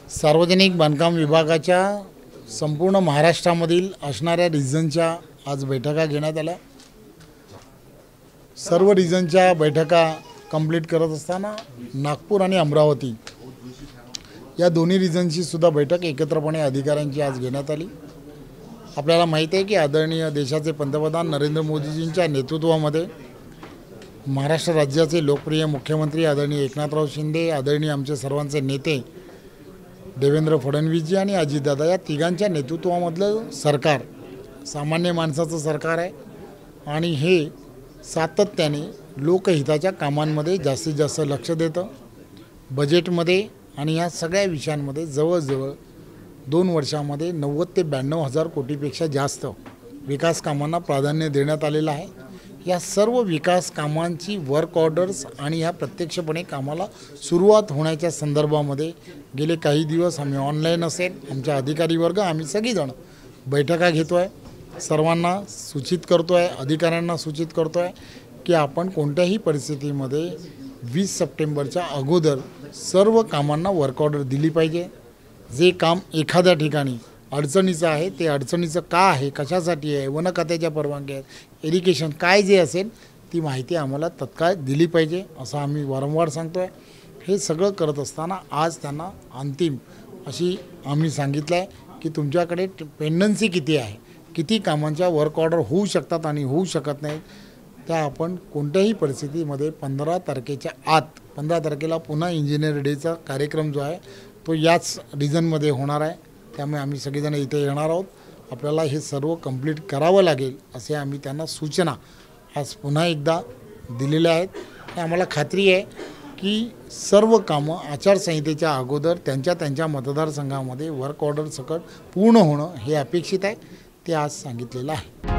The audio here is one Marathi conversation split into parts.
सार्वजनिक बांधकाम विभागाच्या संपूर्ण महाराष्ट्रामधील असणाऱ्या रिजनच्या आज बैठका घेण्यात आल्या। सर्व रिजनच्या बैठका कंप्लीट करत असताना नागपूर आणि अमरावती या दोन्ही रिजनची सुद्धा बैठक एकत्रपणे अधिकाऱ्यांची आज घेण्यात आली। आपल्याला माहित आहे की आदरणीय देशाचे पंतप्रधान नरेंद्र मोदीजींच्या नेतृत्वामध्ये महाराष्ट्र राज्याचे लोकप्रिय मुख्यमंत्री आदरणीय एकनाथराव शिंदे, आदरणीय आमचे सर्वांचे नेते देवेंद्र फडणवीसजी आणि अजितदादा या तिघांच्या नेतृत्वामधलं सरकार सामान्य माणसाचं सरकार आहे आणि हे सातत्याने लोकहिताच्या कामांमध्ये जास्तीत जास्त लक्ष देतं। बजेटमध्ये आणि या सगळ्या विषयांमध्ये जवळजवळ 2 वर्षांमध्ये 90 ते 92 हजार कोटीपेक्षा जास्त विकास कामांना प्राधान्य देण्यात आलेलं आहे। या सर्व विकास कामांची वर्क ऑर्डर्स आणि ह्या प्रत्यक्षपणे कामाला सुरुवात होण्याच्या संदर्भामध्ये गेले काही दिवस आम्ही ऑनलाईन असेल आमच्या अधिकारी वर्ग आम्ही सगळीजण बैठका घेतो आहे, सर्वांना सूचित करतो आहे, अधिकाऱ्यांना सूचित करतो आहे की आपण कोणत्याही परिस्थितीमध्ये 20 सप्टेंबरच्या अगोदर सर्व कामांना वर्क ऑर्डर दिली पाहिजे। जे काम एखाद्या ठिकाणी अडचणीचं आहे ते अडचणीचं का आहे, कशासाठी आहे, वन खात्याच्या परवानग्या आहेत, एरिगेशन काय जे असेल ती माहिती आम्हाला तत्काळ दिली पाहिजे असं आम्ही वारंवार सांगतो आहे। हे सगळं करत असताना आज त्यांना अंतिम अशी आम्ही सांगितलं आहे की तुमच्याकडे पेंडन्सी किती आहे, किती कामांच्या वर्क ऑर्डर होऊ शकतात आणि होऊ शकत नाहीत, त्या आपण कोणत्याही परिस्थितीमध्ये 15 तारखेच्या आत 15 तारखेला पुन्हा इंजिनियर डेचा कार्यक्रम जो आहे तो याच रिजनमध्ये होणार आहे। त्यामुळे आम्ही सगळेजण इथे येणार आहोत। आपल्याला हे सर्व कंप्लीट करावं लागेल असे आम्ही त्यांना सूचना आज पुन्हा एकदा दिलेल्या आहेत। आम्हाला खात्री आहे की सर्व कामं आचारसंहितेच्या अगोदर त्यांच्या मतदारसंघामध्ये वर्क ऑर्डर सकट पूर्ण होणं हे अपेक्षित आहे, ते आज सांगितलेलं आहे।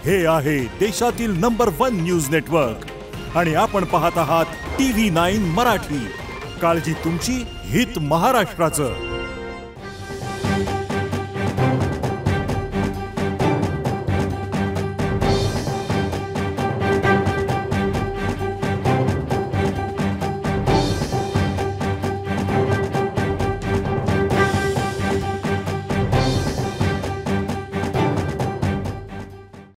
हे आहे देशातील नंबर 1 न्यूज नेटवर्क आणि आपण पाहत आहात TV9 मराठी। काळजी तुमची, हित महाराष्ट्राचं।